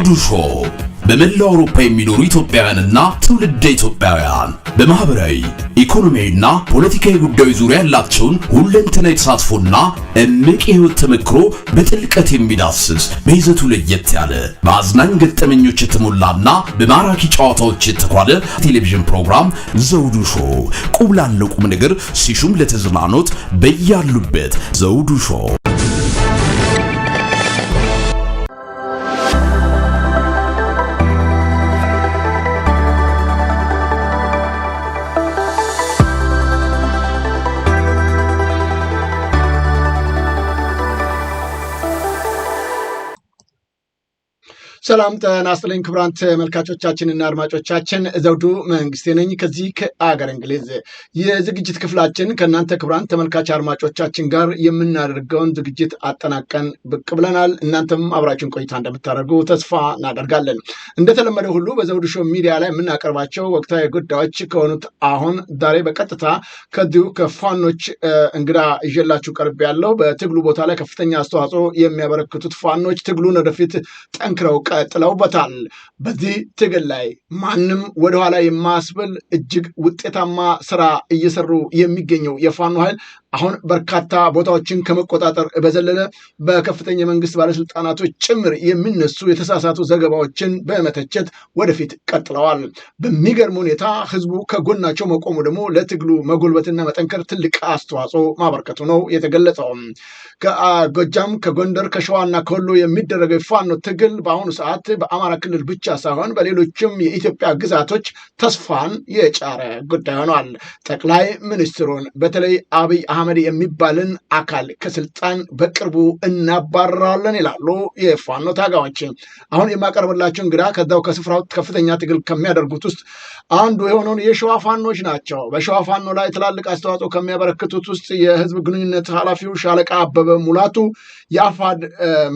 ዘውዱ ሾው በመላው አውሮፓ የሚኖሩ ኢትዮጵያውያንና ትውልደ ኢትዮጵያውያን በማህበራዊ ኢኮኖሚያዊና ፖለቲካዊ ጉዳዮች ዙሪያ ያላቸውን ሁለንተናዊ ተሳትፎና እምቅ የህይወት ተመክሮ በጥልቀት የሚዳስስ በይዘቱ ለየት ያለ በአዝናኝ ገጠመኞች የተሞላና በማራኪ ጨዋታዎች የተኳለ ቴሌቪዥን ፕሮግራም ዘውዱ ሾው ቁም ላለው ቁም ነገር ሲሹም ለተዝናኖት በያሉበት ዘውዱ ሾው። ሰላም ጤና ይስጥልኝ ክቡራን ተመልካቾቻችንና አድማጮቻችን ዘውዱ መንግስቴ ነኝ ከዚህ ከአገር እንግሊዝ የዝግጅት ክፍላችን ከእናንተ ክቡራን ተመልካች አድማጮቻችን ጋር የምናደርገውን ዝግጅት አጠናቀን ብቅ ብለናል። እናንተም አብራችን ቆይታ እንደምታደርጉ ተስፋ እናደርጋለን። እንደተለመደው ሁሉ በዘውዱ ሾው ሚዲያ ላይ የምናቀርባቸው ወቅታዊ ጉዳዮች ከሆኑት አሁን ዛሬ በቀጥታ ከዚሁ ከፋኖች እንግዳ ይዤላችሁ ቀርብ ያለው በትግሉ ቦታ ላይ ከፍተኛ አስተዋጽኦ የሚያበረክቱት ፋኖች ትግሉን ወደፊት ጠንክረው ቀጥለውበታል። በዚህ ትግል ላይ ማንም ወደኋላ የማያስብል እጅግ ውጤታማ ስራ እየሰሩ የሚገኘው የፋኖ ኃይል አሁን በርካታ ቦታዎችን ከመቆጣጠር በዘለለ በከፍተኛ መንግስት ባለስልጣናቶች ጭምር የሚነሱ የተሳሳቱ ዘገባዎችን በመተቸት ወደፊት ቀጥለዋል። በሚገርም ሁኔታ ህዝቡ ከጎናቸው መቆሙ ደግሞ ለትግሉ መጎልበትና መጠንከር ትልቅ አስተዋጽኦ ማበርከቱ ነው የተገለጸው። ከጎጃም፣ ከጎንደር፣ ከሸዋና ከወሎ የሚደረገው የፋኖ ትግል በአሁኑ ሰዓት በአማራ ክልል ብቻ ሳይሆን በሌሎችም የኢትዮጵያ ግዛቶች ተስፋን የጫረ ጉዳይ ሆኗል። ጠቅላይ ሚኒስትሩን በተለይ አብይ አህመድ የሚባልን አካል ከስልጣን በቅርቡ እናባረራለን ይላሉ የፋኖ ታጋዮች። አሁን የማቀርብላችሁ እንግዳ ከዛው ከስፍራው ከፍተኛ ትግል ከሚያደርጉት ውስጥ አንዱ የሆነውን የሸዋ ፋኖች ናቸው። በሸዋ ፋኖ ላይ ትላልቅ አስተዋጽኦ ከሚያበረክቱት ውስጥ የህዝብ ግንኙነት ኃላፊው ሻለቃ አበበ ሙላቱ፣ የአፋድ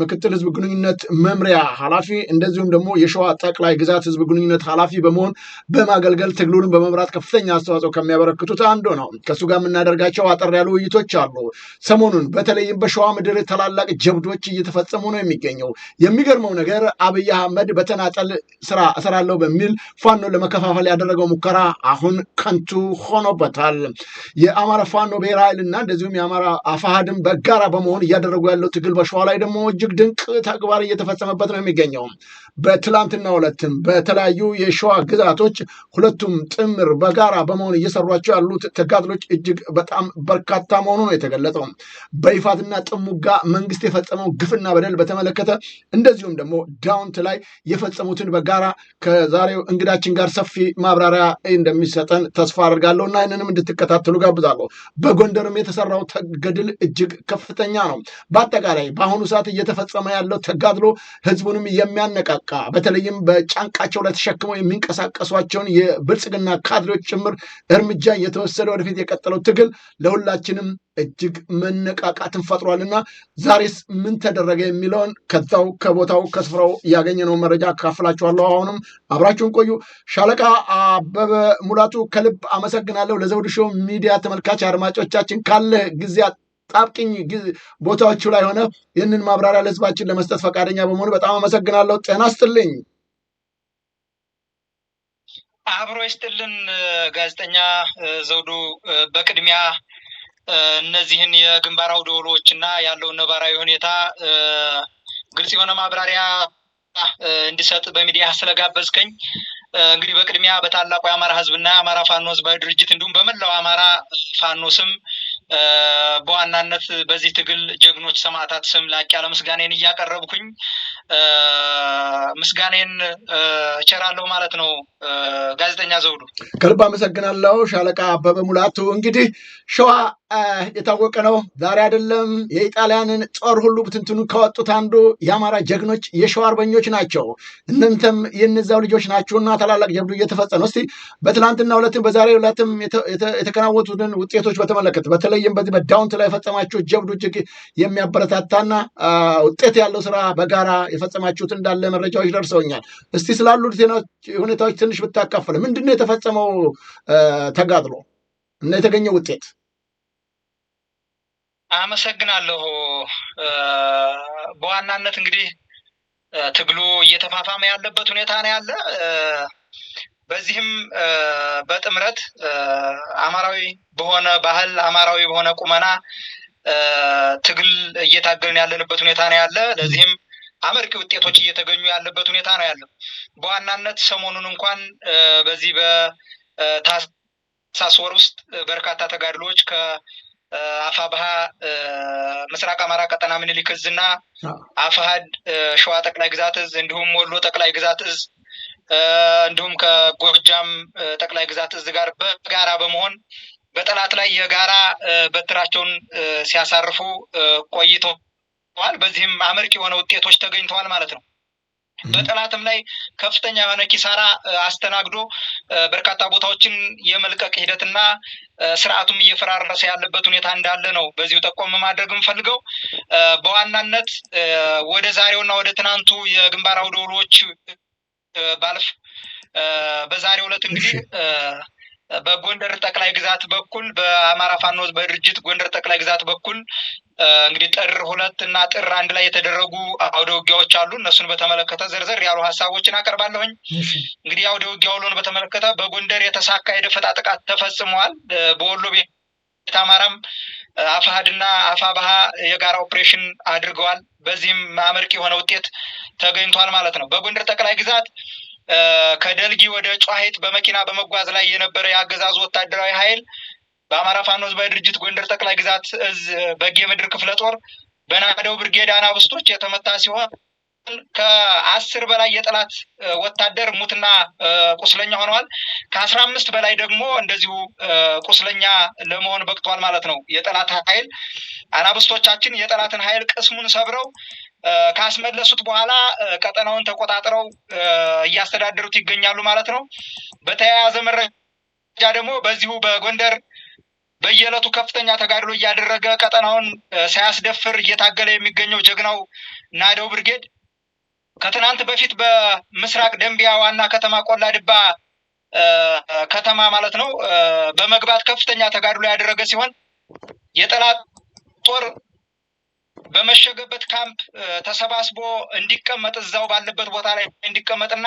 ምክትል ህዝብ ግንኙነት መምሪያ ኃላፊ፣ እንደዚሁም ደግሞ የሸዋ ጠቅላይ ግዛት ህዝብ ግንኙነት ኃላፊ በመሆን በማገልገል ትግሉን በመምራት ከፍተኛ አስተዋጽኦ ከሚያበረክቱት አንዱ ነው። ከሱ ጋር የምናደርጋቸው አጠር ያሉ ውይይቶች አሉ። ሰሞኑን በተለይም በሸዋ ምድር ታላላቅ ጀብዶች እየተፈጸሙ ነው የሚገኘው። የሚገርመው ነገር አብይ አህመድ በተናጠል ስራ እሰራለሁ በሚል ፋኖ ለመከፋፈል ያደረገው ሙከራ አሁን ከንቱ ሆኖበታል። የአማራ ፋኖ ብሔራዊ ኃይልና እንደዚሁም የአማራ አፋሃድም በጋራ በመሆን እያደረጉ ያለው ትግል በሸዋ ላይ ደግሞ እጅግ ድንቅ ተግባር እየተፈጸመበት ነው የሚገኘው። በትላንትና ዕለትም በተለያዩ የሸዋ ግዛቶች ሁለቱም ጥምር በጋራ በመሆን እየሰሯቸው ያሉት ተጋድሎች እጅግ በጣም በርካታ መሆኑ ነው የተገለጸው። በይፋትና ጥሙጋ መንግስት የፈጸመው ግፍና በደል በተመለከተ እንደዚሁም ደግሞ ዳውንት ላይ የፈጸሙትን በጋራ ከዛሬው እንግዳችን ጋር ሰፊ ማብራሪያ እንደሚሰጠን ተስፋ አድርጋለሁ እና ይህንንም እንድትከታተሉ ጋብዛለሁ። በጎንደርም የተሰራው ገድል እጅግ ከፍተኛ ነው። በአጠቃላይ በአሁኑ ሰዓት እየተፈጸመ ያለው ተጋድሎ ህዝቡንም የሚያነቃቃ በተለይም በጫንቃቸው ላይ ተሸክመው የሚንቀሳቀሷቸውን የብልጽግና ካድሬዎች ጭምር እርምጃ እየተወሰደ ወደፊት የቀጠለው ትግል ለሁላችንም እጅግ መነቃቃትን ፈጥሯልና ዛሬስ ምን ተደረገ የሚለውን ከዛው ከቦታው ከስፍራው ያገኘነው መረጃ አካፍላችኋለሁ። አሁንም አብራችሁን ቆዩ። ሻለቃ አበበ ሙላቱ ከልብ አመሰግናለሁ። ለዘውዱ ሾው ሚዲያ ተመልካች አድማጮቻችን ካለ ጊዜ ጣብቅኝ ቦታዎቹ ላይ ሆነ ይህንን ማብራሪያ ለህዝባችን ለመስጠት ፈቃደኛ በመሆኑ በጣም አመሰግናለሁ። ጤና ይስጥልኝ። አብሮ ይስጥልን ጋዜጠኛ ዘውዱ። በቅድሚያ እነዚህን የግንባር አውደ ውሎች እና ያለውን ነባራዊ ሁኔታ ግልጽ የሆነ ማብራሪያ እንዲሰጥ በሚዲያ ስለጋበዝከኝ እንግዲህ በቅድሚያ በታላቁ የአማራ ህዝብና የአማራ ፋኖ ህዝባዊ ድርጅት እንዲሁም በመላው አማራ ፋኖ ስም በዋናነት በዚህ ትግል ጀግኖች ሰማዕታት ስም ላቅ ያለ ምስጋናን እያቀረብኩኝ ምስጋናን እቸራለሁ ማለት ነው። ጋዜጠኛ ዘውዱ ከልብ አመሰግናለሁ። ሻለቃ አበበ ሙላቱ እንግዲህ ሸዋ የታወቀ ነው። ዛሬ አይደለም የኢጣሊያንን ጦር ሁሉ ብትንትኑ ከወጡት አንዱ የአማራ ጀግኖች የሸዋ አርበኞች ናቸው። እናንተም የነዛው ልጆች ናችሁና ታላላቅ ጀብዱ እየተፈጸመ ነው። እስቲ በትናንትና ዕለትም በዛሬው ዕለትም የተከናወኑትን ውጤቶች በተመለከተ በተለይም በዚህ በዳውንት ላይ የፈጸማችሁት ጀብዱ እጅግ የሚያበረታታና ውጤት ያለው ስራ በጋራ የፈጸማችሁት እንዳለ መረጃዎች ደርሰውኛል። እስቲ ስላሉት ሁኔታዎች ትንሽ ብታካፈለ ምንድነው የተፈጸመው ተጋድሎ እና የተገኘው ውጤት? አመሰግናለሁ። በዋናነት እንግዲህ ትግሉ እየተፋፋመ ያለበት ሁኔታ ነው ያለ። በዚህም በጥምረት አማራዊ በሆነ ባህል አማራዊ በሆነ ቁመና ትግል እየታገልን ያለንበት ሁኔታ ነው ያለ። ለዚህም አመርቂ ውጤቶች እየተገኙ ያለበት ሁኔታ ነው ያለው። በዋናነት ሰሞኑን እንኳን በዚህ በታህሳስ ወር ውስጥ በርካታ ተጋድሎች ከአፋብኃ ምስራቅ አማራ ቀጠና ምኒልክ ዕዝ እና አፋሕድ ሸዋ ጠቅላይ ግዛት ዕዝ እንዲሁም ወሎ ጠቅላይ ግዛት ዕዝ እንዲሁም ከጎጃም ጠቅላይ ግዛት ዕዝ ጋር በጋራ በመሆን በጠላት ላይ የጋራ በትራቸውን ሲያሳርፉ ቆይተዋል። በዚህም አመርቂ የሆነ ውጤቶች ተገኝተዋል ማለት ነው። በጠላትም ላይ ከፍተኛ የሆነ ኪሳራ አስተናግዶ በርካታ ቦታዎችን የመልቀቅ ሂደትና ስርዓቱም እየፈራረሰ ያለበት ሁኔታ እንዳለ ነው በዚሁ ጠቆም ማድረግ እንፈልገው። በዋናነት ወደ ዛሬውና ወደ ትናንቱ የግንባር አውደ ውሎች ባልፍ በዛሬው ዕለት እንግዲህ በጎንደር ጠቅላይ ግዛት በኩል በአማራ ፋኖ በድርጅት ጎንደር ጠቅላይ ግዛት በኩል እንግዲህ ጥር 2 እና ጥር 1 ላይ የተደረጉ አውደ ውጊያዎች አሉ። እነሱን በተመለከተ ዘርዘር ያሉ ሐሳቦችን አቀርባለሁኝ። እንግዲህ አውደ ውጊያውን በተመለከተ በጎንደር የተሳካ የደፈጣ ጥቃት ተፈጽሟል። በወሎ ቤት አማራም አፋሕድና አፋብኃ የጋራ ኦፕሬሽን አድርገዋል። በዚህም አመርቂ የሆነ ውጤት ተገኝቷል ማለት ነው። በጎንደር ጠቅላይ ግዛት ከደልጊ ወደ ጨዋሂት በመኪና በመጓዝ ላይ የነበረ የአገዛዙ ወታደራዊ ኃይል በአማራ ፋኖ ህዝባዊ ድርጅት ጎንደር ጠቅላይ ግዛት ዕዝ በጌ ምድር ክፍለ ጦር በናደው ብርጌድ አናብስቶች የተመታ ሲሆን ከ10 በላይ የጠላት ወታደር ሙትና ቁስለኛ ሆነዋል። ከ15 በላይ ደግሞ እንደዚሁ ቁስለኛ ለመሆን በቅቷል ማለት ነው። የጠላት ኃይል አናብስቶቻችን የጠላትን ኃይል ቅስሙን ሰብረው ካስመለሱት በኋላ ቀጠናውን ተቆጣጥረው እያስተዳደሩት ይገኛሉ ማለት ነው። በተያያዘ መረጃ ደግሞ በዚሁ በጎንደር በየዕለቱ ከፍተኛ ተጋድሎ እያደረገ ቀጠናውን ሳያስደፍር እየታገለ የሚገኘው ጀግናው ናደው ብርጌድ ከትናንት በፊት በምስራቅ ደንቢያ ዋና ከተማ ቆላ ድባ ከተማ ማለት ነው በመግባት ከፍተኛ ተጋድሎ ያደረገ ሲሆን የጠላት ጦር በመሸገበት ካምፕ ተሰባስቦ እንዲቀመጥ እዛው ባለበት ቦታ ላይ እንዲቀመጥና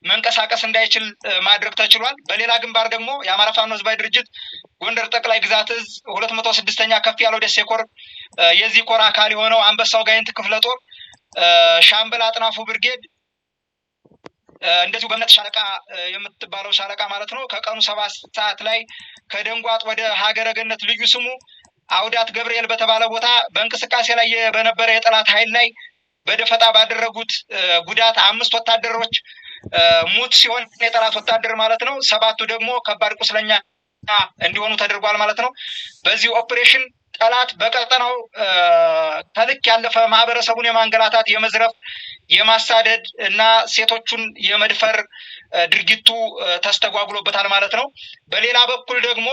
መንቀሳቀስ እንዳይችል ማድረግ ተችሏል። በሌላ ግንባር ደግሞ የአማራ ፋኖ ህዝባዊ ድርጅት ጎንደር ጠቅላይ ግዛት ዕዝ 206ኛ ከፍ ያለው ደሴ ኮር የዚህ ኮር አካል የሆነው አንበሳው ጋይንት ክፍለ ጦር ሻምበል አጥናፉ ብርጌድ እንደዚሁ በእምነት ሻለቃ የምትባለው ሻለቃ ማለት ነው ከቀኑ 7 ሰዓት ላይ ከደንጓጥ ወደ ሀገረ ገነት ልዩ ስሙ አውዳት ገብርኤል በተባለ ቦታ በእንቅስቃሴ ላይ በነበረ የጠላት ኃይል ላይ በደፈጣ ባደረጉት ጉዳት 5 ወታደሮች ሙት ሲሆን የጠላት ወታደር ማለት ነው 7ቱ ደግሞ ከባድ ቁስለኛ እንዲሆኑ ተደርጓል ማለት ነው። በዚህ ኦፕሬሽን ጠላት በቀጠናው ተልክ ያለፈ ማህበረሰቡን የማንገላታት የመዝረፍ የማሳደድ እና ሴቶቹን የመድፈር ድርጊቱ ተስተጓጉሎበታል ማለት ነው። በሌላ በኩል ደግሞ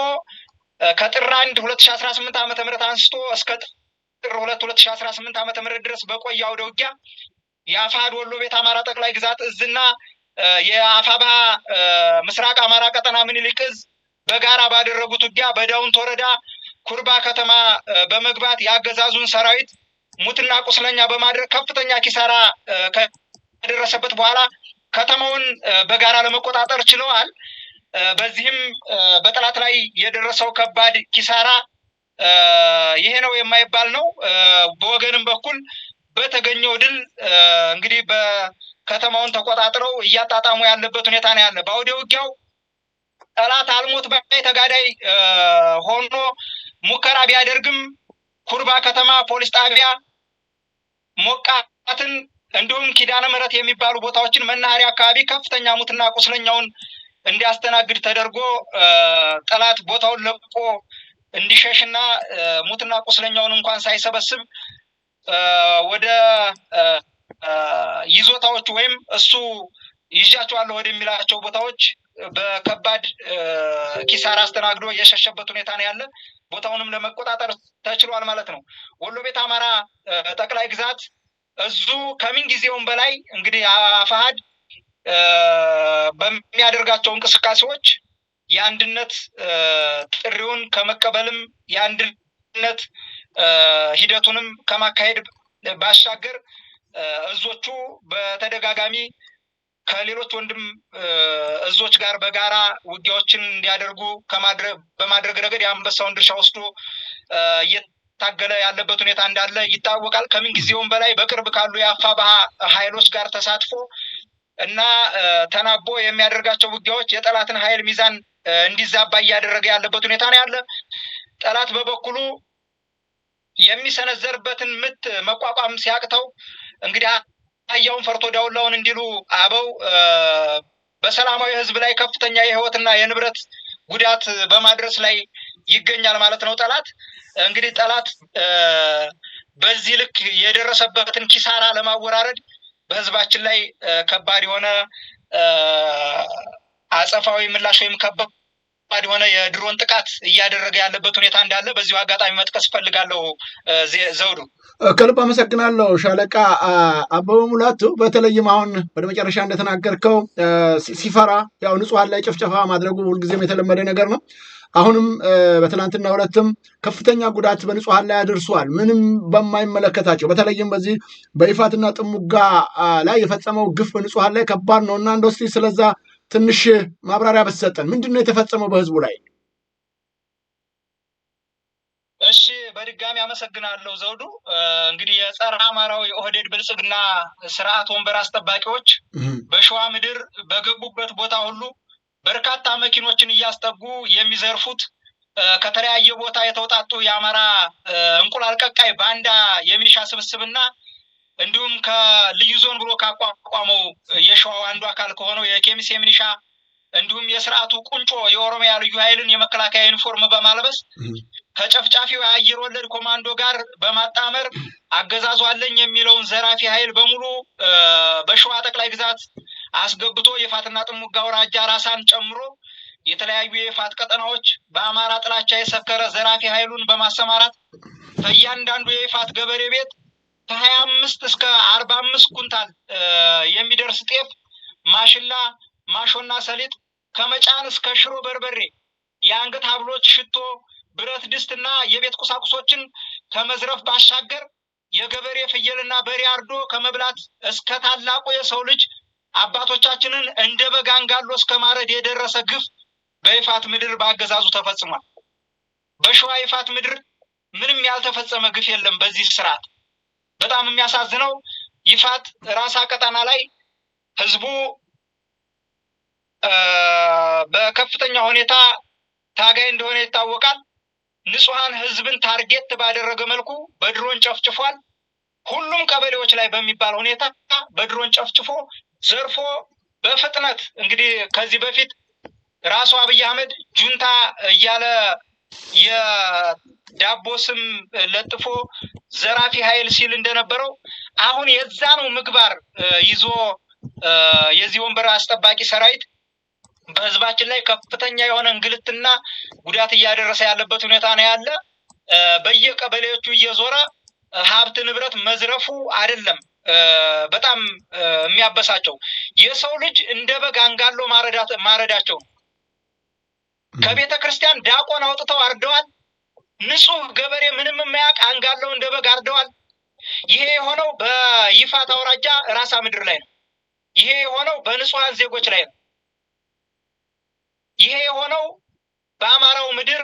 ከጥር 1 2018 ዓ.ም አንስቶ እስከ ጥር 2 2018 ዓ.ም ድረስ በቆየ አውደ ውጊያ የአፋሕድ ወሎ ቤት አማራ ጠቅላይ ግዛት ዕዝና የአፋብኃ ምስራቅ አማራ ቀጠና ምኒልክ ዕዝ በጋራ ባደረጉት ውጊያ በዳውንት ወረዳ ኩርባ ከተማ በመግባት ያገዛዙን ሰራዊት ሙትና ቁስለኛ በማድረግ ከፍተኛ ኪሳራ ከደረሰበት በኋላ ከተማውን በጋራ ለመቆጣጠር ችለዋል። በዚህም በጠላት ላይ የደረሰው ከባድ ኪሳራ ይሄ ነው የማይባል ነው። በወገንም በኩል በተገኘው ድል እንግዲህ በከተማውን ተቆጣጥረው እያጣጣሙ ያለበት ሁኔታ ነው ያለ። በአውደ ውጊያው ጠላት አልሞት ባይ ተጋዳይ ሆኖ ሙከራ ቢያደርግም ኩርባ ከተማ ፖሊስ ጣቢያ ሞቃትን እንዲሁም ኪዳነ ምሕረት የሚባሉ ቦታዎችን መናኸሪያ አካባቢ ከፍተኛ ሙትና ቁስለኛውን እንዲያስተናግድ ተደርጎ ጠላት ቦታውን ለቆ እንዲሸሽና ሙትና ቁስለኛውን እንኳን ሳይሰበስብ ወደ ይዞታዎች ወይም እሱ ይዣቸዋለሁ ወደሚላቸው ቦታዎች በከባድ ኪሳራ አስተናግዶ የሸሸበት ሁኔታ ነው ያለ። ቦታውንም ለመቆጣጠር ተችሏል ማለት ነው። ወሎ ቤት አማራ ጠቅላይ ግዛት እዙ ከምን ጊዜውም በላይ እንግዲህ አፋሕድ በሚያደርጋቸው እንቅስቃሴዎች የአንድነት ጥሪውን ከመቀበልም የአንድነት ሂደቱንም ከማካሄድ ባሻገር እዞቹ በተደጋጋሚ ከሌሎች ወንድም እዞች ጋር በጋራ ውጊያዎችን እንዲያደርጉ በማድረግ ረገድ የአንበሳውን ድርሻ ወስዶ እየታገለ ያለበት ሁኔታ እንዳለ ይታወቃል። ከምን ጊዜውም በላይ በቅርብ ካሉ የአፋብኃ ኃይሎች ጋር ተሳትፎ እና ተናቦ የሚያደርጋቸው ውጊያዎች የጠላትን ኃይል ሚዛን እንዲዛባ እያደረገ ያለበት ሁኔታ ነው ያለ። ጠላት በበኩሉ የሚሰነዘርበትን ምት መቋቋም ሲያቅተው እንግዲህ አያውን ፈርቶ ዳውላውን እንዲሉ አበው በሰላማዊ ህዝብ ላይ ከፍተኛ የህይወትና የንብረት ጉዳት በማድረስ ላይ ይገኛል ማለት ነው። ጠላት እንግዲህ ጠላት በዚህ ልክ የደረሰበትን ኪሳራ ለማወራረድ በህዝባችን ላይ ከባድ የሆነ አጸፋዊ ምላሽ ወይም ከባድ የሆነ የድሮን ጥቃት እያደረገ ያለበት ሁኔታ እንዳለ በዚሁ አጋጣሚ መጥቀስ ፈልጋለሁ። ዘውዱ ከልብ አመሰግናለሁ ሻለቃ አበበ ሙላቱ። በተለይም አሁን ወደ መጨረሻ እንደተናገርከው ሲፈራ ያው ንጹሃን ላይ ጭፍጨፋ ማድረጉ ሁልጊዜም የተለመደ ነገር ነው። አሁንም በትናንትና ሁለትም ከፍተኛ ጉዳት በንጹሃን ላይ አድርሷል። ምንም በማይመለከታቸው በተለይም በዚህ በይፋትና ጥሙጋ ላይ የፈጸመው ግፍ በንጹሃን ላይ ከባድ ነውና እንደው እስቲ ስለዛ ትንሽ ማብራሪያ በሰጠን። ምንድነው የተፈጸመው በህዝቡ ላይ? እሺ በድጋሚ አመሰግናለሁ ዘውዱ። እንግዲህ የጸረ አማራው የኦህዴድ ብልጽግና ስርዓት ወንበር አስጠባቂዎች በሸዋ ምድር በገቡበት ቦታ ሁሉ በርካታ መኪኖችን እያስጠጉ የሚዘርፉት ከተለያየ ቦታ የተውጣጡ የአማራ እንቁላል ቀቃይ ባንዳ የሚሊሻ ስብስብና እንዲሁም ከልዩ ዞን ብሎ ካቋቋመው የሸዋው አንዱ አካል ከሆነው የኬሚሴ ሚሊሻ እንዲሁም የስርዓቱ ቁንጮ የኦሮሚያ ልዩ ኃይልን የመከላከያ ዩኒፎርም በማልበስ ከጨፍጫፊው የአየር ወለድ ኮማንዶ ጋር በማጣመር አገዛዙ አለኝ የሚለውን ዘራፊ ኃይል በሙሉ በሸዋ ጠቅላይ ግዛት አስገብቶ የፋትና ጥሙጋ አውራጃ ራሳን ጨምሮ የተለያዩ የፋት ቀጠናዎች በአማራ ጥላቻ የሰከረ ዘራፊ ኃይሉን በማሰማራት ከእያንዳንዱ የፋት ገበሬ ቤት ከ25 እስከ 45 ኩንታል የሚደርስ ጤፍ፣ ማሽላ፣ ማሾና ሰሊጥ ከመጫን እስከ ሽሮ በርበሬ፣ የአንገት ሀብሎች፣ ሽቶ፣ ብረት ድስትና የቤት ቁሳቁሶችን ከመዝረፍ ባሻገር የገበሬ ፍየልና በሬ አርዶ ከመብላት እስከ ታላቁ የሰው ልጅ አባቶቻችንን እንደ በግ አንጋሎ እስከ ማረድ የደረሰ ግፍ በይፋት ምድር በአገዛዙ ተፈጽሟል። በሸዋ ይፋት ምድር ምንም ያልተፈጸመ ግፍ የለም በዚህ ስርዓት። በጣም የሚያሳዝነው ይፋት ራሳ ቀጠና ላይ ህዝቡ በከፍተኛ ሁኔታ ታጋይ እንደሆነ ይታወቃል። ንጹሃን ህዝብን ታርጌት ባደረገ መልኩ በድሮን ጨፍጭፏል። ሁሉም ቀበሌዎች ላይ በሚባል ሁኔታ በድሮን ጨፍጭፎ ዘርፎ በፍጥነት እንግዲህ ከዚህ በፊት ራሱ አብይ አህመድ ጁንታ እያለ የዳቦ ስም ለጥፎ ዘራፊ ኃይል ሲል እንደነበረው አሁን የዛኑ ምግባር ይዞ የዚህ ወንበር አስጠባቂ ሰራዊት በህዝባችን ላይ ከፍተኛ የሆነ እንግልትና ጉዳት እያደረሰ ያለበት ሁኔታ ነው ያለ። በየቀበሌዎቹ እየዞረ ሀብት ንብረት መዝረፉ አይደለም በጣም የሚያበሳቸው የሰው ልጅ እንደ በግ አንጋሎ ማረዳቸው። ከቤተ ክርስቲያን ዲያቆን አውጥተው አርደዋል። ንጹህ ገበሬ ምንም የማያውቅ አንጋለው እንደ በግ አርደዋል። ይሄ የሆነው በይፋት አውራጃ ራሳ ምድር ላይ ነው። ይሄ የሆነው በንጹሃን ዜጎች ላይ ነው። ይሄ የሆነው በአማራው ምድር፣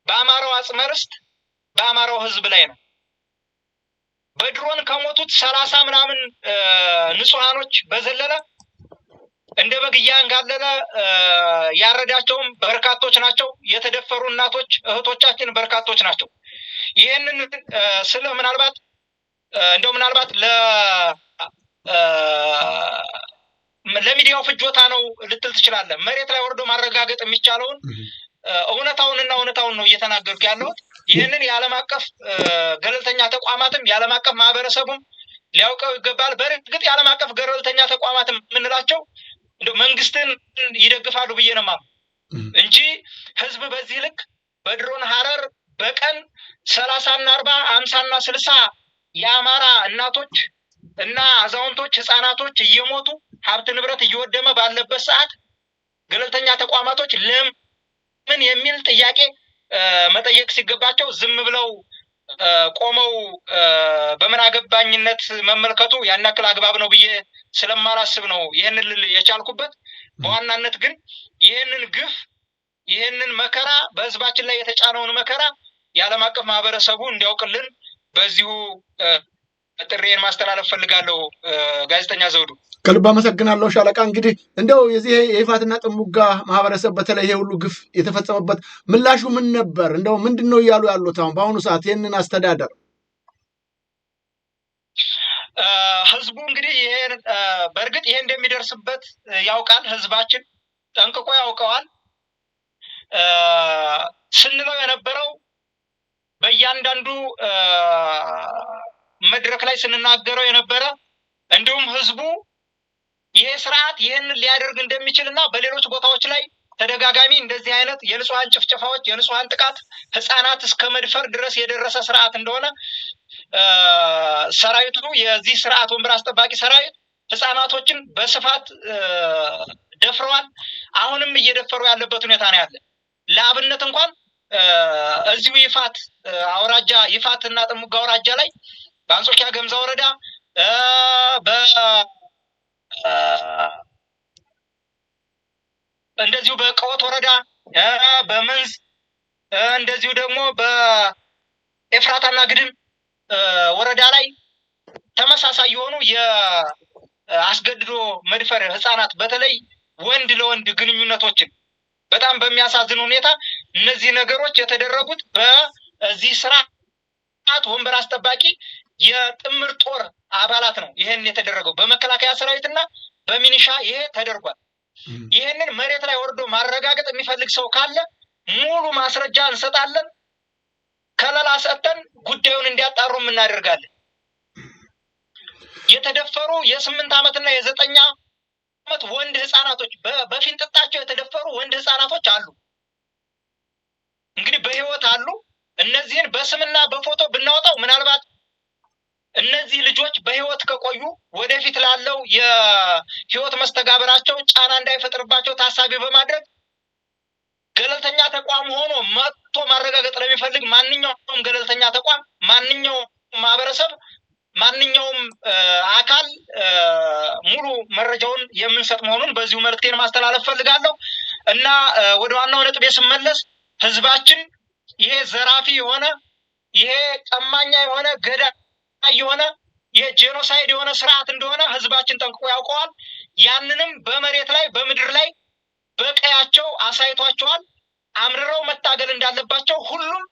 በአማራው አጽመ ርስት፣ በአማራው ህዝብ ላይ ነው። በድሮን ከሞቱት 30 ምናምን ንጹሃኖች በዘለለ እንደ በግ እያንጋለለ ያረዳቸውም በርካቶች ናቸው። የተደፈሩ እናቶች እህቶቻችን በርካቶች ናቸው። ይሄንን ስለ ምናልባት ለሚዲያው ፍጆታ ነው ልትል ትችላለህ። መሬት ላይ ወርዶ ማረጋገጥ የሚቻለውን እውነታውን ነው እየተናገርኩ ያለሁት። ይህንን የዓለም አቀፍ ገለልተኛ ተቋማትም የዓለም አቀፍ ማህበረሰቡም ሊያውቀው ይገባል። በእርግጥ የዓለም አቀፍ ገለልተኛ ተቋማትም የምንላቸው መንግስትን ይደግፋሉ ብዬ ነው የማምነው እንጂ ህዝብ በዚህ ልክ በድሮን ሀረር በቀን 30 እና 40 50 እና 60 የአማራ እናቶች እና አዛውንቶች ህፃናቶች እየሞቱ ሀብት ንብረት እየወደመ ባለበት ሰዓት ገለልተኛ ተቋማቶች ለምን የሚል ጥያቄ መጠየቅ ሲገባቸው ዝም ብለው ቆመው በምን አገባኝነት መመልከቱ ያን ያክል አግባብ ነው ብዬ ስለማላስብ ነው ይሄንን የቻልኩበት። በዋናነት ግን ይሄንን ግፍ ይሄንን መከራ በህዝባችን ላይ የተጫነውን መከራ የዓለም አቀፍ ማህበረሰቡ እንዲያውቅልን በዚሁ ጥሪዬን ማስተላለፍ ፈልጋለሁ። ጋዜጠኛ ዘውዱ ከልብ አመሰግናለሁ ሻለቃ። እንግዲህ እንደው የዚህ የይፋትና ጥሙጋ ማህበረሰብ በተለይ ይሄ ሁሉ ግፍ የተፈጸመበት ምላሹ ምን ነበር? እንደው ምንድነው እያሉ ያሉት አሁን በአሁኑ ሰዓት ይሄንን አስተዳደር? ህዝቡ እንግዲህ ይሄ በእርግጥ ይሄ እንደሚደርስበት ያውቃል። ህዝባችን ጠንቅቆ ያውቀዋል። ስንለው የነበረው በእያንዳንዱ መድረክ ላይ ስንናገረው የነበረ እንዲሁም ህዝቡ ይሄ ስርዓት ይሄንን ሊያደርግ እንደሚችልና በሌሎች ቦታዎች ላይ ተደጋጋሚ እንደዚህ አይነት የንጹሃን ጭፍጨፋዎች የንጹሃን ጥቃት ህፃናት እስከ መድፈር ድረስ የደረሰ ስርዓት እንደሆነ ሰራዊቱ የዚህ ስርዓት ወንበር አስጠባቂ ሰራዊት ህፃናቶችን በስፋት ደፍረዋል። አሁንም እየደፈሩ ያለበት ሁኔታ ነው ያለ። ለአብነት እንኳን እዚሁ ይፋት አውራጃ ይፋትና ጥሙጋ አውራጃ ላይ በአንጾኪያ ገምዛ ወረዳ እንደዚሁ በቀወት ወረዳ በመንዝ እንደዚሁ ደግሞ በኤፍራታና ግድም ወረዳ ላይ ተመሳሳይ የሆኑ የአስገድዶ መድፈር ህፃናት በተለይ ወንድ ለወንድ ግንኙነቶችን በጣም በሚያሳዝን ሁኔታ እነዚህ ነገሮች የተደረጉት በዚህ ስርዓት ወንበር አስጠባቂ የጥምር ጦር አባላት ነው። ይሄን የተደረገው በመከላከያ ሰራዊትና በሚኒሻ ይሄ ተደርጓል። ይሄንን መሬት ላይ ወርዶ ማረጋገጥ የሚፈልግ ሰው ካለ ሙሉ ማስረጃ እንሰጣለን። ከለላ ሰጥተን ጉዳዩን እንዲያጣሩ እናደርጋለን። የተደፈሩ የ8 ዓመትና የ9 ዓመት ወንድ ህፃናቶች በፊንጥጣቸው የተደፈሩ ወንድ ህፃናቶች አሉ። እንግዲህ በህይወት አሉ። እነዚህን በስምና በፎቶ ብናወጣው ምናልባት እነዚህ ልጆች በህይወት ከቆዩ ወደፊት ላለው የህይወት መስተጋብራቸው ጫና እንዳይፈጥርባቸው ታሳቢ በማድረግ ገለልተኛ ተቋም ሆኖ መጥቶ ማረጋገጥ ለሚፈልግ ማንኛውም ገለልተኛ ተቋም ማንኛውም ማህበረሰብ ማንኛውም አካል ሙሉ መረጃውን የምንሰጥ መሆኑን በዚሁ መልእክቴን ማስተላለፍ ፈልጋለሁ እና ወደ ዋናው ነጥቤ ስመለስ ህዝባችን ይሄ ዘራፊ የሆነ ይሄ ቀማኛ የሆነ ገዳይ የሆነ የጄኖሳይድ የሆነ ስርዓት እንደሆነ ህዝባችን ጠንቅቆ ያውቀዋል። ያንንም በመሬት ላይ በምድር ላይ በቀያቸው አሳይቷቸዋል። አምርረው መታገል እንዳለባቸው ሁሉም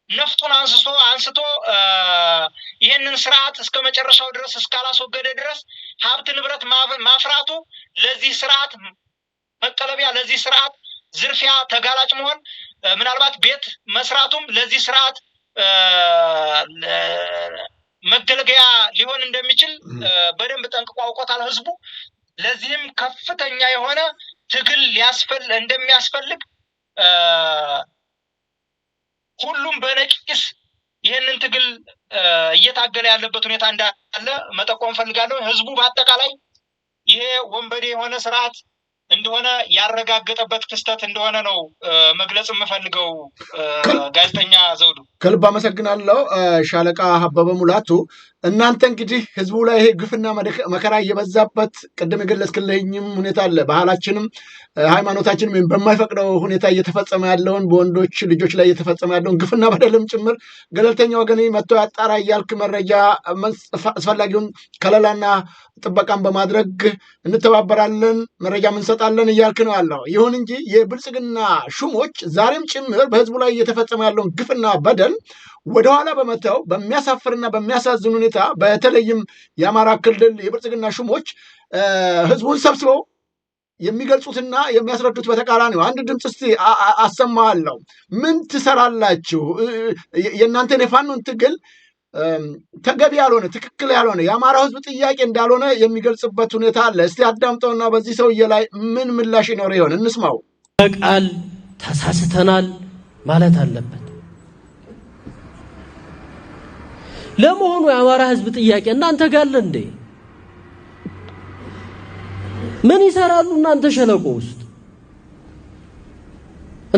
ነፍጡን አንስቶ ይህንን ስርዓት እስከ መጨረሻው ድረስ እስካላስወገደ ድረስ ሀብት ንብረት ማፍራቱ ለዚህ ስርዓት መቀለቢያ ለዚህ ስርዓት ዝርፊያ ተጋላጭ መሆን ምናልባት ቤት መስራቱም ለዚህ ስርዓት መገልገያ ሊሆን እንደሚችል በደንብ ጠንቅቆ አውቆታል ህዝቡ። ለዚህም ከፍተኛ የሆነ ትግል እንደሚያስፈልግ ሁሉም በነቂስ ይህንን ትግል እየታገለ ያለበት ሁኔታ እንዳለ መጠቆም ፈልጋለሁ። ህዝቡ በአጠቃላይ ይሄ ወንበዴ የሆነ ስርዓት እንደሆነ ያረጋገጠበት ክስተት እንደሆነ ነው መግለጽ የምፈልገው። ጋዜጠኛ ዘውዱ ከልብ አመሰግናለሁ። ሻለቃ አበበ ሙላቱ እናንተ እንግዲህ ህዝቡ ላይ ይሄ ግፍና መከራ እየበዛበት ቅድም የገለጽክልኝም ሁኔታ አለ። ባህላችንም ሃይማኖታችንም በማይፈቅደው ሁኔታ እየተፈጸመ ያለውን በወንዶች ልጆች ላይ እየተፈጸመ ያለውን ግፍና በደልም ጭምር ገለልተኛ ወገን መጥቶ ያጣራ እያልክ መረጃ አስፈላጊውን ከለላና ጥበቃን በማድረግ እንተባበራለን መረጃ እንሰጣለን እያልክ ነው ያለው። ይሁን እንጂ የብልጽግና ሹሞች ዛሬም ጭምር በህዝቡ ላይ እየተፈጸመ ያለውን ግፍና በደል ወደኋላ በመተው በሚያሳፍርና በሚያሳዝን ሁኔታ በተለይም የአማራ ክልል የብልጽግና ሹሞች ህዝቡን ሰብስበው የሚገልጹትና የሚያስረዱት በተቃራኒው አንድ ድምፅ እስቲ አሰማለሁ። ምን ትሰራላችሁ? የእናንተን የፋኖን ትግል ተገቢ ያልሆነ ትክክል ያልሆነ የአማራ ህዝብ ጥያቄ እንዳልሆነ የሚገልጽበት ሁኔታ አለ። እስቲ አዳምጠውና በዚህ ሰውዬ ላይ ምን ምላሽ ይኖር ይሆን እንስማው። በቃል ተሳስተናል ማለት አለበት። ለመሆኑ የአማራ ህዝብ ጥያቄ እናንተ ጋር አለ እንዴ? ምን ይሰራሉ እናንተ ሸለቆ ውስጥ?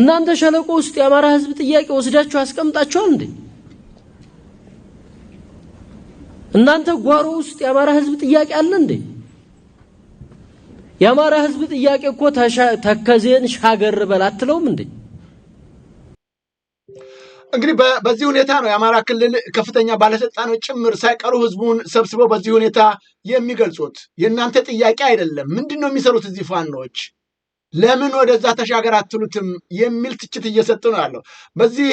እናንተ ሸለቆ ውስጥ የአማራ ህዝብ ጥያቄ ወስዳችሁ አስቀምጣችኋል እንዴ? እናንተ ጓሮ ውስጥ የአማራ ህዝብ ጥያቄ አለ እንዴ? የአማራ ህዝብ ጥያቄ እኮ ተከዜን ሻገር በላትለውም እንዴ? እንግዲህ በዚህ ሁኔታ ነው የአማራ ክልል ከፍተኛ ባለስልጣኖች ጭምር ሳይቀሩ ህዝቡን ሰብስበው በዚህ ሁኔታ የሚገልጹት። የእናንተ ጥያቄ አይደለም፣ ምንድነው የሚሰሩት እዚህ ፋኖች? ለምን ወደዛ ተሻገር አትሉትም? የሚል ትችት እየሰጡ ነው ያለው። በዚህ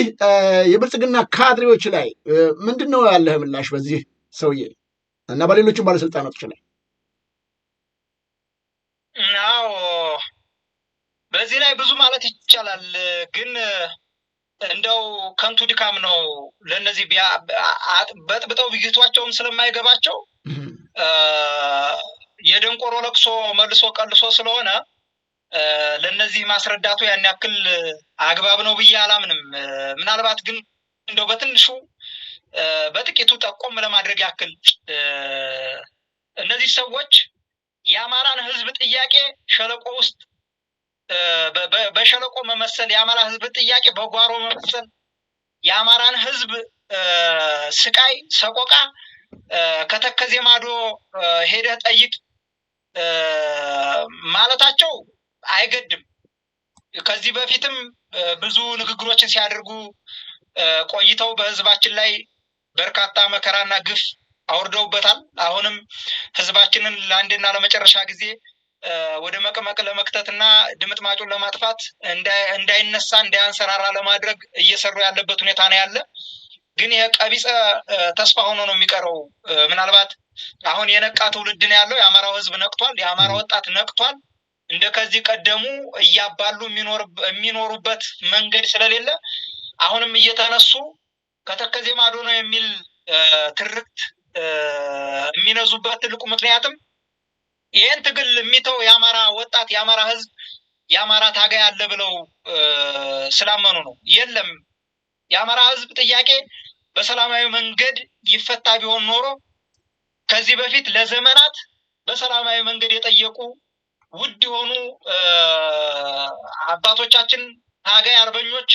የብልጽግና ካድሬዎች ላይ ምንድነው ያለህ ምላሽ በዚህ ሰውዬ እና በሌሎችም ባለስልጣናቶች ላይ? አዎ በዚህ ላይ ብዙ ማለት ይቻላል፣ ግን እንደው ከንቱ ድካም ነው። ለነዚህ በጥብጠው ብይቷቸውም ስለማይገባቸው የደንቆሮ ለቅሶ መልሶ ቀልሶ ስለሆነ ለነዚህ ማስረዳቱ ያን ያክል አግባብ ነው ብዬ አላምንም። ምናልባት ግን እንደው በትንሹ በጥቂቱ ጠቆም ለማድረግ ያክል እነዚህ ሰዎች የአማራን ህዝብ ጥያቄ ሸለቆ ውስጥ በሸለቆ መመሰል፣ የአማራ ህዝብ ጥያቄ በጓሮ መመሰል፣ የአማራን ህዝብ ስቃይ ሰቆቃ ከተከዜ ማዶ ሄደህ ጠይቅ ማለታቸው አይገድም። ከዚህ በፊትም ብዙ ንግግሮችን ሲያደርጉ ቆይተው በህዝባችን ላይ በርካታ መከራና ግፍ አውርደውበታል። አሁንም ህዝባችንን ለአንድና ለመጨረሻ ጊዜ ወደ መቀመቅ ለመክተትና ድምጥማጩን ለማጥፋት እንዳይነሳ እንዳያንሰራራ ለማድረግ እየሰሩ ያለበት ሁኔታ ነው ያለ። ግን ይሄ ቀቢጸ ተስፋ ሆኖ ነው የሚቀረው። ምናልባት አሁን የነቃ ትውልድ ነው ያለው። የአማራው ህዝብ ነቅቷል። የአማራ ወጣት ነቅቷል። እንደ ከዚህ ቀደሙ እያባሉ የሚኖሩበት መንገድ ስለሌለ አሁንም እየተነሱ ከተከዜ ማዶ ነው የሚል ትርክት የሚነዙበት ትልቁ ምክንያትም ይህን ትግል የሚተው የአማራ ወጣት የአማራ ህዝብ የአማራ ታጋይ አለ ብለው ስላመኑ ነው። የለም የአማራ ህዝብ ጥያቄ በሰላማዊ መንገድ ይፈታ ቢሆን ኖሮ ከዚህ በፊት ለዘመናት በሰላማዊ መንገድ የጠየቁ ውድ የሆኑ አባቶቻችን ታጋይ አርበኞች